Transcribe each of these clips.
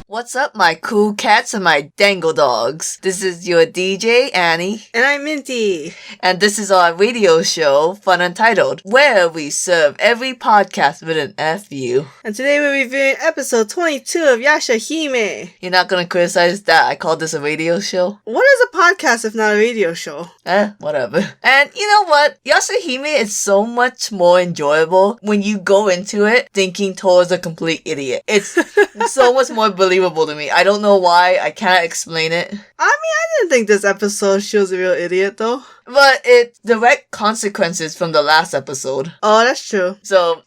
What's up, my cool cats and my dangle dogs? This is your DJ, Annie. And I'm Minty. And this is our radio show, FunUntitled, where we serve every podcast with an FU. And today we're reviewing episode 22 of Yashahime. You're not gonna criticize that I called this a radio show? What is a podcast if not a radio show? Whatever. And you know what? Yashahime is so much more enjoyable when you go into it thinking Tora's a complete idiot. It's so much more believable to me. I don't know why. I cannot explain it. I didn't think this episode she was a real idiot though. But it's direct consequences from the last episode. Oh, that's true. So,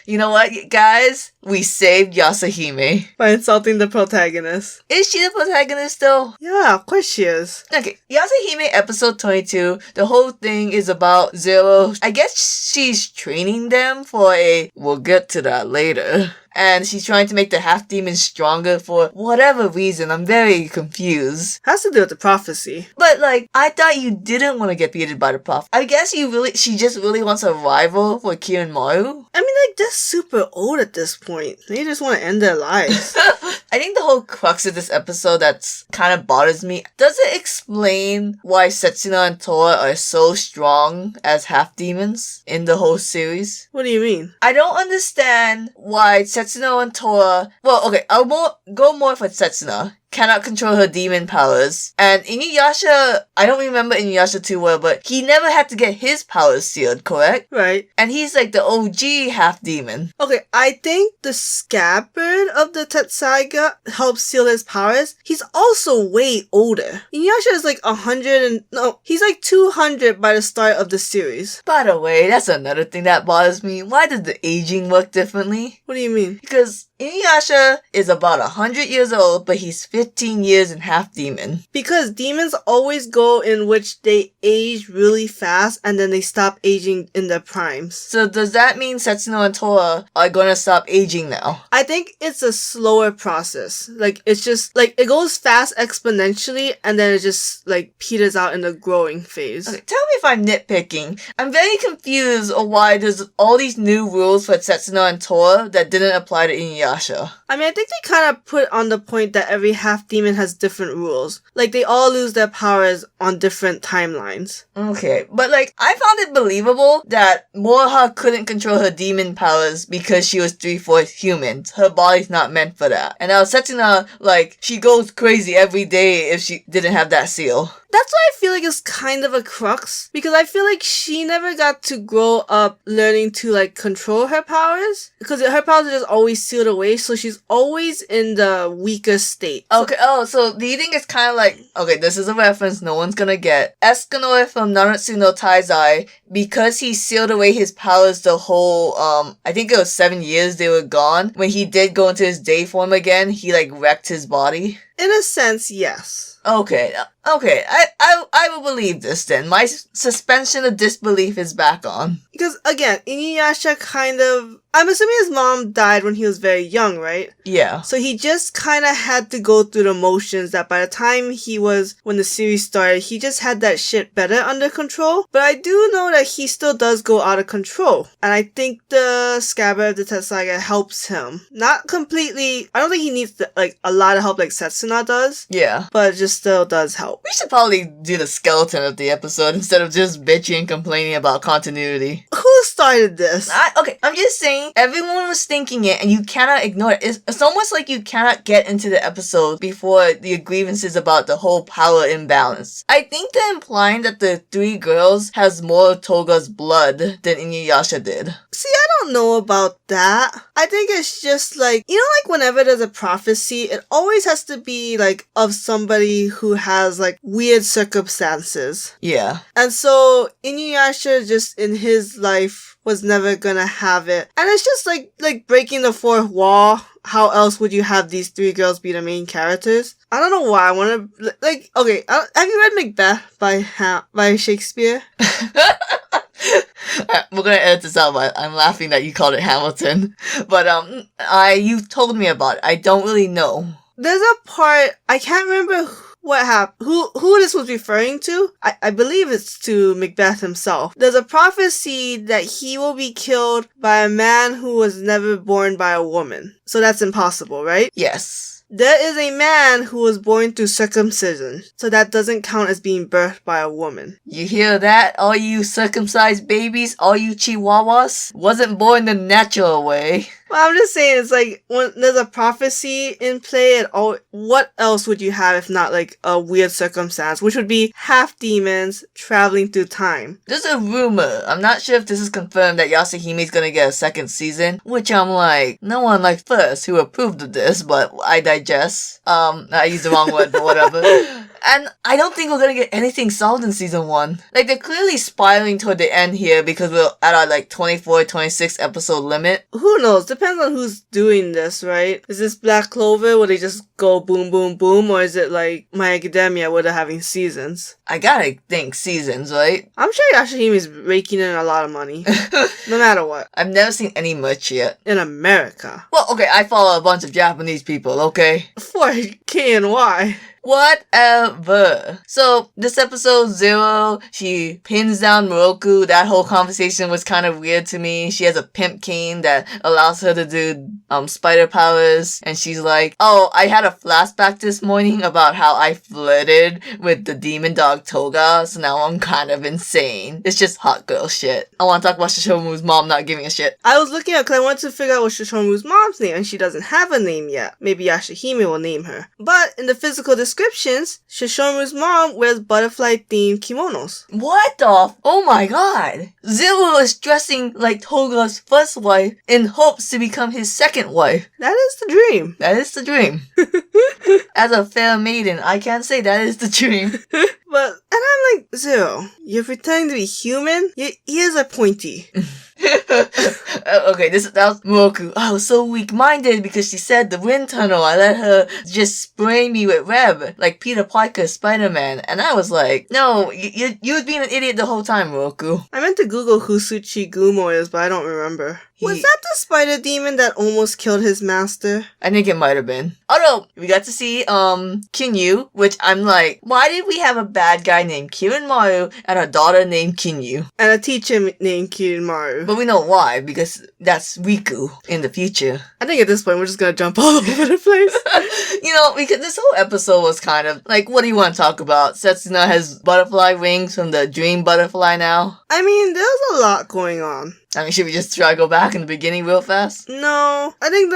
you know what, guys? We saved Yashahime. By insulting the protagonist. Is she the protagonist, though? Yeah, of course she is. Okay, Yashahime episode 22, the whole thing is about Zero. I guess she's training them for we'll get to that later. And she's trying to make the half-demons stronger for whatever reason. I'm very confused. Has to do with the prophecy. But, I thought you didn't want to get beaten by the prophet. I guess she just really wants a rival for Kirin Maru. They're super old at this point. They just want to end their lives. I think the whole crux of this episode that's kind of bothers me, does it explain why Setsuna and Tora are so strong as half-demons in the whole series? What do you mean? I don't understand why Setsuna and Tora... Well, okay, I'll go more for Setsuna. Cannot control her demon powers. And Inuyasha, I don't remember Inuyasha too well, but he never had to get his powers sealed, correct? Right. And he's like the OG half-demon. Okay, I think the scabbard of the Tetsaiga helps seal his powers. He's also way older. Inuyasha is like 100 he's like 200 by the start of the series. By the way, that's another thing that bothers me. Why does the aging work differently? What do you mean? Because Inuyasha is about 100 years old, but he's 15 years and half-demon. Because demons always go in which they age really fast and then they stop aging in their primes. So does that mean Setsuna and Tora are gonna stop aging now? I think it's a slower process. It's just, it goes fast exponentially and then it just, peters out in the growing phase. Okay, tell me if I'm nitpicking. I'm very confused on why there's all these new rules for Setsuna and Tora that didn't apply to Inuyasha. I think they kind of put on the point that every half-demon has different rules. They all lose their powers on different timelines. Okay, but I found it believable that Moroha couldn't control her demon powers because she was 3/4 human. Her body's not meant for that. And now Setsuna, she goes crazy every day if she didn't have that seal. That's why I feel like it's kind of a crux. Because I feel like she never got to grow up learning to, control her powers. Because her powers are just always sealed away, so she's always in the weaker state. Okay, so do you think it's kind of okay, this is a reference no one's gonna get. Escanor from Nanatsu no Taizai, because he sealed away his powers the whole, I think it was 7 years they were gone. When he did go into his day form again, he, wrecked his body. In a sense, yes. Okay, I will believe this then. My suspension of disbelief is back on. Because, again, Inuyasha I'm assuming his mom died when he was very young, right? Yeah. So he just kind of had to go through the motions that by the time when the series started, he just had that shit better under control. But I do know that he still does go out of control. And I think the scabbard of the Tetsaiga helps him. Not completely, I don't think he needs a lot of help like Setsuna does. Yeah. But it just still does help. We should probably do the skeleton of the episode instead of just bitching and complaining about continuity. Who started this? I'm just saying, everyone was thinking it and you cannot ignore it. It's almost like you cannot get into the episode before the grievances about the whole power imbalance. I think they're implying that the three girls has more of Toga's blood than Inuyasha did. See, I don't know about that. I think it's just whenever there's a prophecy, it always has to be of somebody who has weird circumstances. Yeah. And so Inuyasha just in his life was never gonna have it. And it's just like breaking the fourth wall. How else would you have these three girls be the main characters? I don't know why I want to, okay, have you read Macbeth by Shakespeare? We're gonna edit this out, but I'm laughing that you called it Hamilton. But, you told me about it. I don't really know. There's a part, I can't remember what happened? Who this was referring to? I believe it's to Macbeth himself. There's a prophecy that he will be killed by a man who was never born by a woman. So that's impossible, right? Yes. There is a man who was born through circumcision, so that doesn't count as being birthed by a woman. You hear that, all you circumcised babies, all you chihuahuas? Wasn't born the natural way. Well, I'm just saying, it's like, when there's a prophecy in play, what else would you have if not, like, a weird circumstance, which would be half demons traveling through time? There's a rumor. I'm not sure if this is confirmed that Yashahime's gonna get a second season, which I'm like, no one like first who approved of this, but I digest. I used the wrong word, but whatever. And I don't think we're gonna get anything solved in season 1. Like, they're clearly spiraling toward the end here because we're at our, like, 24, 26 episode limit. Who knows? Depends on who's doing this, right? Is this Black Clover where they just go boom, boom, boom? Or is it like My Academia where they're having seasons? I gotta think seasons, right? I'm sure Yashahime is raking in a lot of money. No matter what. I've never seen any merch yet. In America. Well, okay, I follow a bunch of Japanese people, okay? For KNY. Whatever. So, this episode 0, she pins down Miroku. That whole conversation was kind of weird to me. She has a pimp cane that allows her to do spider powers. And she's like, oh, I had a flashback this morning about how I flirted with the demon dog Toga. So now I'm kind of insane. It's just hot girl shit. I want to talk about Shishomu's mom not giving a shit. I was looking at because I wanted to figure out what Shishomu's mom's name, and she doesn't have a name yet. Maybe Yashahime will name her. But in the physical descriptions, Shishomu's mom wears butterfly-themed kimonos. What the oh my god. Zero is dressing like Toga's first wife in hopes to become his second wife. That is the dream. That is the dream. As a fair maiden, I can't say that is the dream. But, and I'm like, Zero, you're pretending to be human? Your ears are pointy. Okay, that was Miroku. I was so weak-minded because she said the wind tunnel. I let her just spray me with Reb, like Peter Parker, Spider-Man. And I was like, no, you was being an idiot the whole time, Miroku. I meant to Google who Tsuchigumo is, but I don't remember. Was that the spider demon that almost killed his master? I think it might have been. Although, we got to see, Kinyu, which I'm like, why did we have a bad guy named Kirinmaru and a daughter named Kinyu? And a teacher named Kirinmaru. But we know why, because that's Riku in the future. I think at this point we're just gonna jump all over the place. You know, because this whole episode was kind of, like, what do you want to talk about? Setsuna has butterfly wings from the dream butterfly now? I mean, there's a lot going on. I mean, should we just try to go back in the beginning real fast? No. I think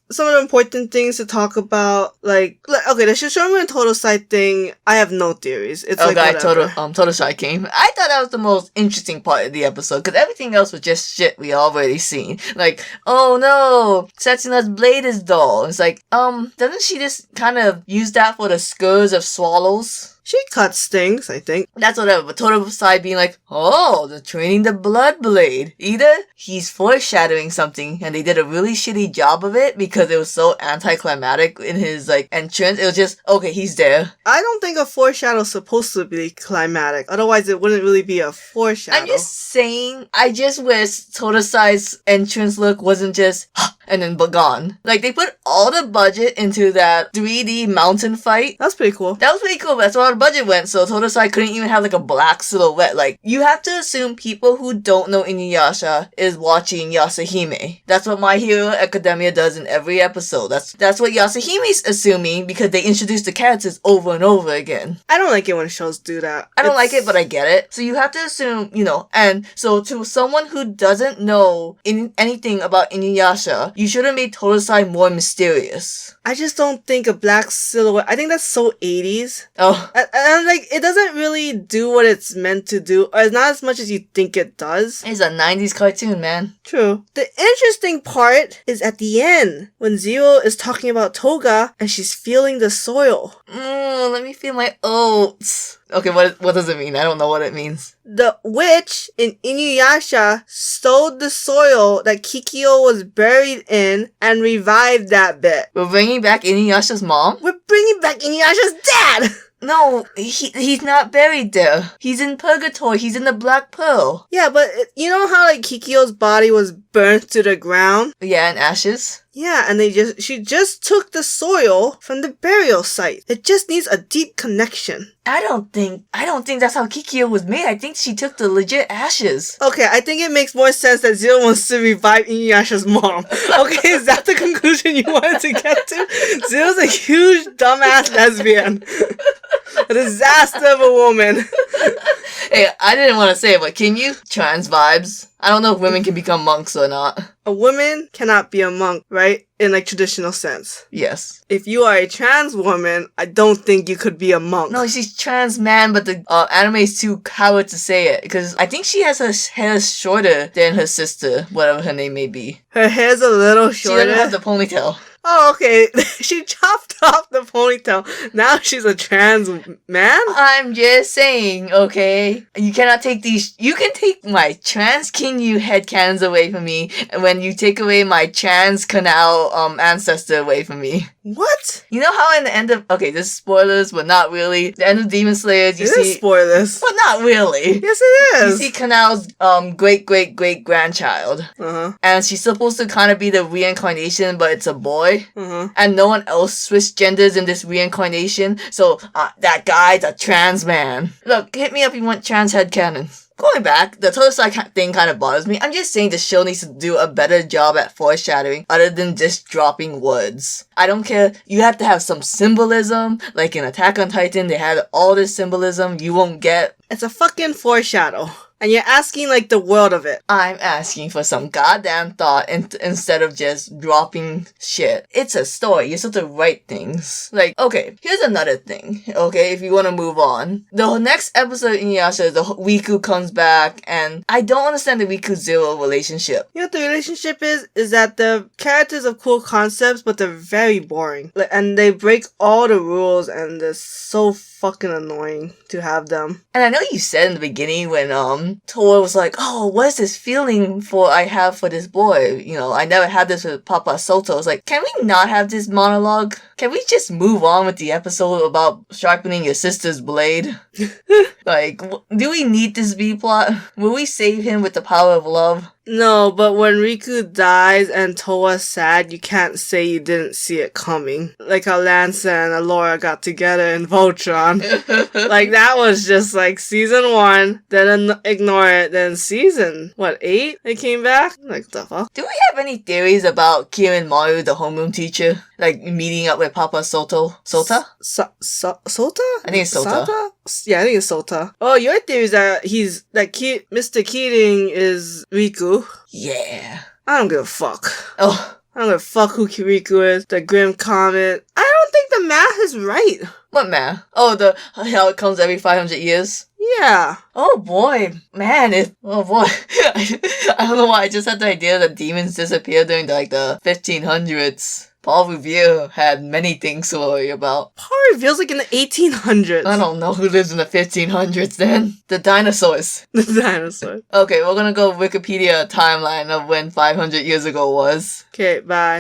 some of the important things to talk about, okay, the Shishomu and Totosai thing, I have no theories. It's Totosai came. I thought that was the most interesting part of the episode, because everything else was just shit we already seen. Like, oh no, Setsuna's blade is dull. It's like, doesn't she just kind of use that for the skirts of swallows? She cuts things, I think. That's whatever, but Totosai being like, oh, they're training the blood blade. Either he's foreshadowing something, and they did a really shitty job of it, because it was so anticlimactic in his, entrance. It was just, okay, he's there. I don't think a foreshadow's supposed to be climatic. Otherwise, it wouldn't really be a foreshadow. I'm just saying, I just wish Totosai's entrance look wasn't just, and then gone. Like, they put all the budget into that 3D mountain fight. That's pretty cool. That was pretty cool, but that's where all the budget went, so Totosai couldn't even have, a black silhouette. Like, you have to assume people who don't know Inuyasha is watching Yashahime. That's what My Hero Academia does in every episode. That's what Yashahime's assuming, because they introduce the characters over and over again. I don't like it when shows do that. I don't like it, but I get it. So you have to assume, and so to someone who doesn't know anything about Inuyasha, you should have made Totosai more mysterious. I just don't think a black silhouette, I think that's so 80s. Oh. And it doesn't really do what it's meant to do, or it's not as much as you think it does. It's a 90s cartoon, man. True. The interesting part is at the end, when Zero is talking about Toga, and she's feeling the soil. Let me feel my oats. Okay, what does it mean? I don't know what it means. The witch in Inuyasha stole the soil that Kikyo was buried in and revived that bit. We're bringing back Inuyasha's mom? We're bringing back Inuyasha's dad! No, he's not buried there. He's in purgatory. He's in the Black Pearl. Yeah, but you know how Kikyo's body was burnt to the ground. Yeah, and ashes. Yeah, and she just took the soil from the burial site. It just needs a deep connection. I don't think that's how Kikyo was made. I think she took the legit ashes. Okay, I think it makes more sense that Zero wants to revive Inuyasha's mom. Okay, is that the conclusion you wanted to get to? Zero's a huge dumbass lesbian. A disaster of a woman. Hey, I didn't want to say it, but can you? Trans vibes. I don't know if women can become monks or not. A woman cannot be a monk, right? In like traditional sense. Yes. If you are a trans woman, I don't think you could be a monk. No, she's trans man, but the anime is too coward to say it. Because I think she has her hair shorter than her sister, whatever her name may be. Her hair's a little shorter. She doesn't have the ponytail. Oh, okay. She chopped off the ponytail. Now she's a trans man? I'm just saying, okay? You cannot take these... You can take my trans Kinyu headcanons away from me when you take away my trans canal ancestor away from me. What? You know how in the end of... Okay, this is spoilers, but not really. The end of Demon Slayer, you see... It is spoilers. But not really. Yes, it is. You see Canal's great-great-great-grandchild. Uh-huh. And she's supposed to kind of be the reincarnation, but it's a boy. Uh-huh. And no one else switched genders in this reincarnation, so that guy's a trans man. Look, hit me up if you want trans headcanons. Going back, the total side thing kind of bothers me. I'm just saying the show needs to do a better job at foreshadowing other than just dropping words. I don't care. You have to have some symbolism. Like in Attack on Titan, they had all this symbolism you won't get. It's a fucking foreshadow. And you're asking, like, the world of it. I'm asking for some goddamn thought instead of just dropping shit. It's a story. You're supposed to write things. Like, okay, here's another thing. Okay, if you want to move on. The next episode in Inuyasha, the Riku comes back, and I don't understand the Riku-Zero relationship. You know what the relationship is? Is that the characters have cool concepts, but they're very boring. And they break all the rules, and they're so fucking annoying to have them. And I know you said in the beginning when Toa was like, oh, what is this feeling I have for this boy? You know, I never had this with Papa Soto. It's like, can we not have this monologue? Can we just move on with the episode about sharpening your sister's blade? Like, do we need this B-plot? Will we save him with the power of love? No, but when Riku dies and Toa's sad, you can't say you didn't see it coming. Like how Lanza and Alora got together in Voltron. Like, that was just like season 1, then ignore it, then season, 8? They came back? Like, the fuck? Do we have any theories about Kirin Maru, the homeroom teacher? Like, meeting up with Papa Soto? Sota? Sota? I think it's Sota. Sota? Yeah, I think it's Sota. Oh, your theory is that Mr. Keating is Riku. Yeah. I don't give a fuck. Oh. I don't give a fuck who Riku is. The Grim Comet. I don't think the math is right. What math? Oh, how it comes every 500 years? Yeah. Oh boy. Man, oh boy. I don't know why, I just had the idea that demons disappeared during the 1500s. Paul Revere had many things to worry about. Paul Revere's like in the 1800s. I don't know who lives in the 1500s then. The dinosaurs. The dinosaurs. Okay, we're gonna go Wikipedia timeline of when 500 years ago was. Okay, bye.